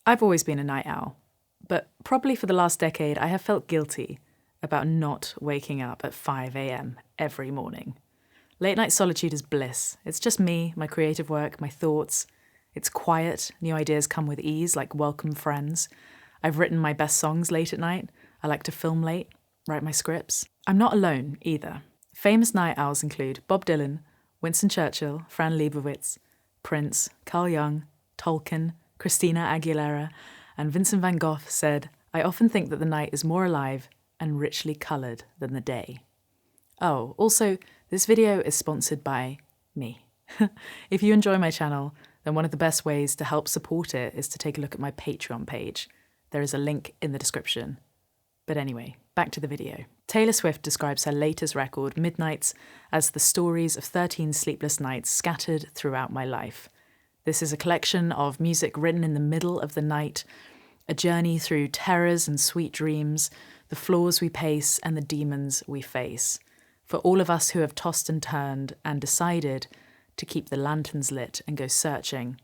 I've always been a night owl, but probably for the last decade I have felt guilty about not waking up at 5 a.m. every morning. Late night solitude is bliss. It's just me, my creative work, my thoughts. It's quiet, new ideas come with ease like welcome friends. I've written my best songs late at night. I like to film late, write my scripts. I'm not alone either. Famous night owls include Bob Dylan, Winston Churchill, Fran Lebowitz, Prince, Carl Jung, Tolkien, Christina Aguilera, and Vincent van Gogh said, "I often think that the night is more alive and richly coloured than the day." Oh, also, this video is sponsored by me. If you enjoy my channel, then one of the best ways to help support it is to take a look at my Patreon page. There is a link in the description. But anyway, back to the video. Taylor Swift describes her latest record, Midnights, as the stories of 13 sleepless nights scattered throughout my life. This is a collection of music written in the middle of the night, a journey through terrors and sweet dreams, the floors we pace and the demons we face. For all of us who have tossed and turned and decided to keep the lanterns lit and go searching,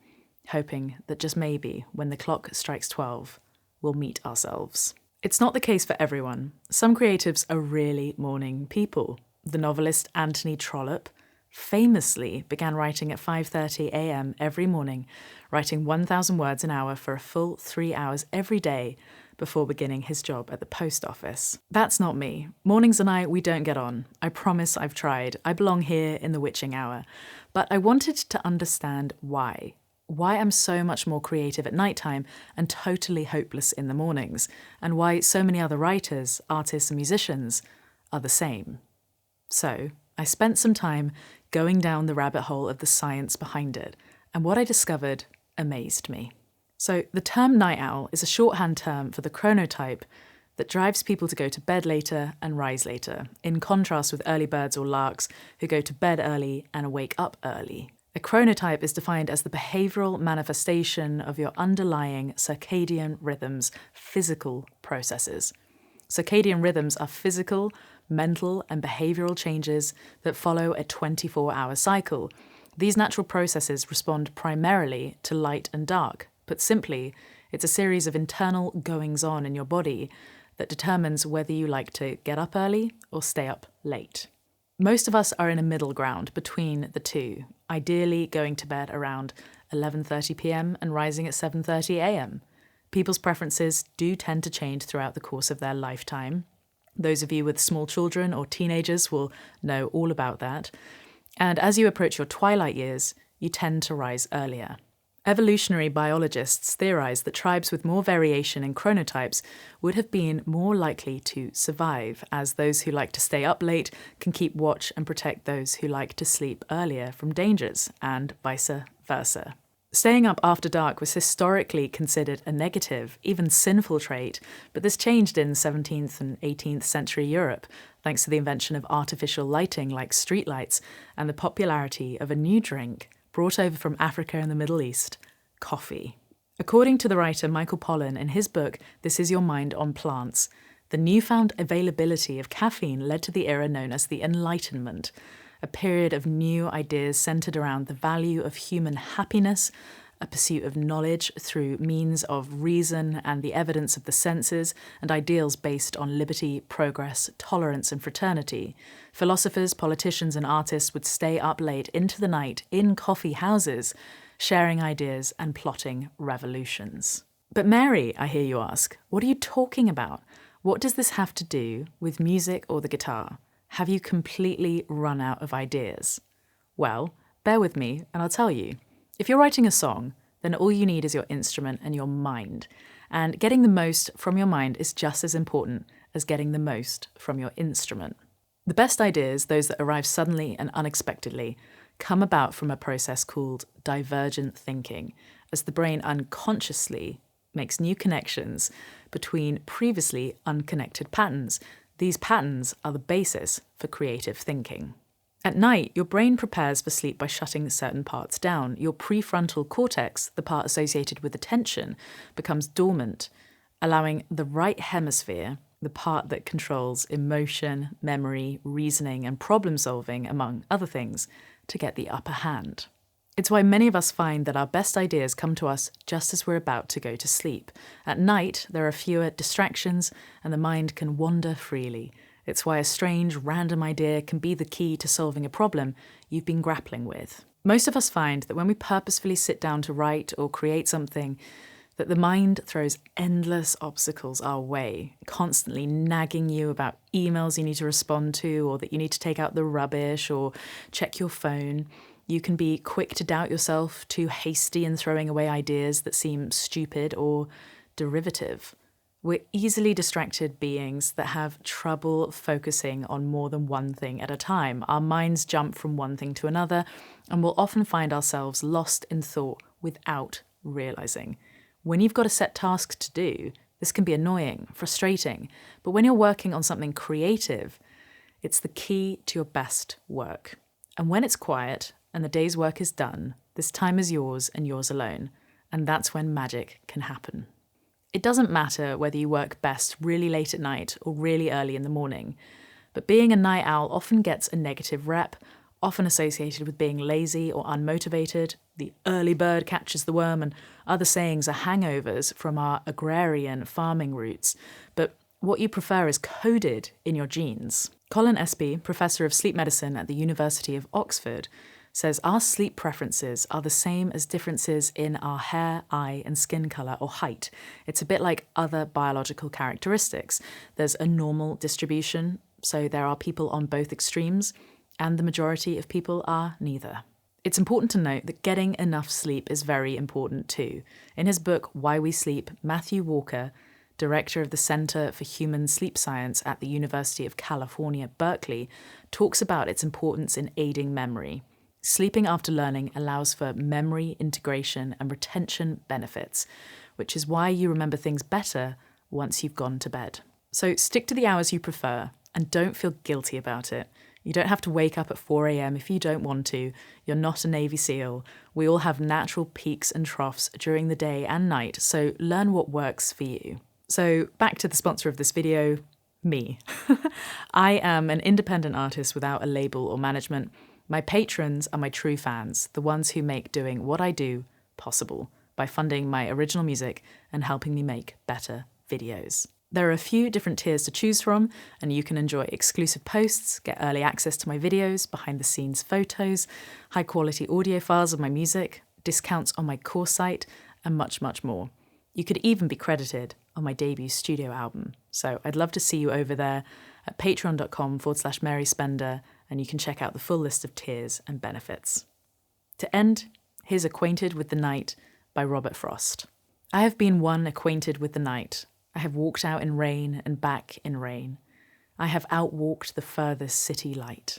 hoping that just maybe, when the clock strikes 12, we'll meet ourselves. It's not the case for everyone. Some creatives are really morning people. The novelist Anthony Trollope famously began writing at 5:30 a.m. every morning, writing 1,000 words an hour for a full 3 hours every day before beginning his job at the post office. That's not me. Mornings and I, we don't get on. I promise I've tried. I belong here in the witching hour. But I wanted to understand why. Why I'm so much more creative at nighttime and totally hopeless in the mornings, and why so many other writers, artists and musicians are the same. So, I spent some time going down the rabbit hole of the science behind it, and what I discovered amazed me. So, the term night owl is a shorthand term for the chronotype that drives people to go to bed later and rise later, in contrast with early birds or larks who go to bed early and wake up early. A chronotype is defined as the behavioural manifestation of your underlying circadian rhythm's physical processes. Circadian rhythms are physical, mental, and behavioural changes that follow a 24-hour cycle. These natural processes respond primarily to light and dark. Put simply, it's a series of internal goings-on in your body that determines whether you like to get up early or stay up late. Most of us are in a middle ground between the two, ideally going to bed around 11:30 p.m. and rising at 7:30 a.m. People's preferences do tend to change throughout the course of their lifetime. Those of you with small children or teenagers will know all about that. And as you approach your twilight years, you tend to rise earlier. Evolutionary biologists theorize that tribes with more variation in chronotypes would have been more likely to survive, as those who like to stay up late can keep watch and protect those who like to sleep earlier from dangers, and vice versa. Staying up after dark was historically considered a negative, even sinful trait, but this changed in 17th and 18th century Europe, thanks to the invention of artificial lighting like streetlights and the popularity of a new drink brought over from Africa and the Middle East, coffee. According to the writer Michael Pollan in his book, This Is Your Mind on Plants, the newfound availability of caffeine led to the era known as the Enlightenment, a period of new ideas centered around the value of human happiness, a pursuit of knowledge through means of reason and the evidence of the senses, and ideals based on liberty, progress, tolerance, and fraternity. Philosophers, politicians, and artists would stay up late into the night in coffee houses, sharing ideas and plotting revolutions. But Mary, I hear you ask, what are you talking about? What does this have to do with music or the guitar? Have you completely run out of ideas? Well, bear with me and I'll tell you. If you're writing a song, then all you need is your instrument and your mind. And getting the most from your mind is just as important as getting the most from your instrument. The best ideas, those that arrive suddenly and unexpectedly, come about from a process called divergent thinking, as the brain unconsciously makes new connections between previously unconnected patterns. These patterns are the basis for creative thinking. At night, your brain prepares for sleep by shutting certain parts down. Your prefrontal cortex, the part associated with attention, becomes dormant, allowing the right hemisphere, the part that controls emotion, memory, reasoning, and problem solving, among other things, to get the upper hand. It's why many of us find that our best ideas come to us just as we're about to go to sleep. At night, there are fewer distractions and the mind can wander freely. It's why a strange, random idea can be the key to solving a problem you've been grappling with. Most of us find that when we purposefully sit down to write or create something, that the mind throws endless obstacles our way, constantly nagging you about emails you need to respond to, or that you need to take out the rubbish or check your phone. You can be quick to doubt yourself, too hasty in throwing away ideas that seem stupid or derivative. We're easily distracted beings that have trouble focusing on more than one thing at a time. Our minds jump from one thing to another, and we'll often find ourselves lost in thought without realizing. When you've got a set task to do, this can be annoying, frustrating, but when you're working on something creative, it's the key to your best work. And when it's quiet and the day's work is done, this time is yours and yours alone, and that's when magic can happen. It doesn't matter whether you work best really late at night or really early in the morning, but being a night owl often gets a negative rep, often associated with being lazy or unmotivated. The early bird catches the worm, and other sayings are hangovers from our agrarian farming roots. But what you prefer is coded in your genes. Colin Espy, professor of sleep medicine at the University of Oxford, says our sleep preferences are the same as differences in our hair, eye, and skin colour or height. It's a bit like other biological characteristics. There's a normal distribution, so there are people on both extremes, and the majority of people are neither. It's important to note that getting enough sleep is very important too. In his book, Why We Sleep, Matthew Walker, director of the Center for Human Sleep Science at the University of California, Berkeley, talks about its importance in aiding memory. Sleeping after learning allows for memory integration and retention benefits, which is why you remember things better once you've gone to bed. So stick to the hours you prefer and don't feel guilty about it. You don't have to wake up at 4 a.m. if you don't want to. You're not a Navy SEAL. We all have natural peaks and troughs during the day and night, so learn what works for you. So back to the sponsor of this video, me. I am an independent artist without a label or management. My patrons are my true fans, the ones who make doing what I do possible by funding my original music and helping me make better videos. There are a few different tiers to choose from, and you can enjoy exclusive posts, get early access to my videos, behind-the-scenes photos, high-quality audio files of my music, discounts on my course site, and much, much more. You could even be credited on my debut studio album. So I'd love to see you over there at patreon.com/Mary Spender, and you can check out the full list of tiers and benefits. To end, here's Acquainted with the Night by Robert Frost. I have been one acquainted with the night. I have walked out in rain and back in rain. I have outwalked the furthest city light.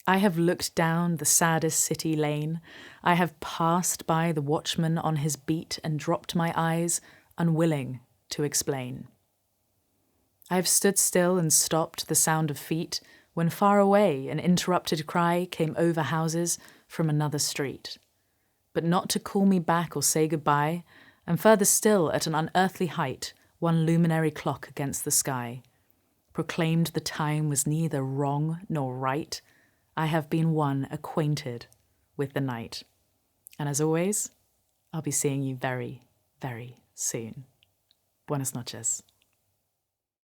I have looked down the saddest city lane. I have passed by the watchman on his beat and dropped my eyes, unwilling to explain. I have stood still and stopped the sound of feet when far away an interrupted cry came over houses from another street. But not to call me back or say goodbye, and further still at an unearthly height, one luminary clock against the sky proclaimed the time was neither wrong nor right. I have been one acquainted with the night. And as always, I'll be seeing you very, very soon. Buenas noches.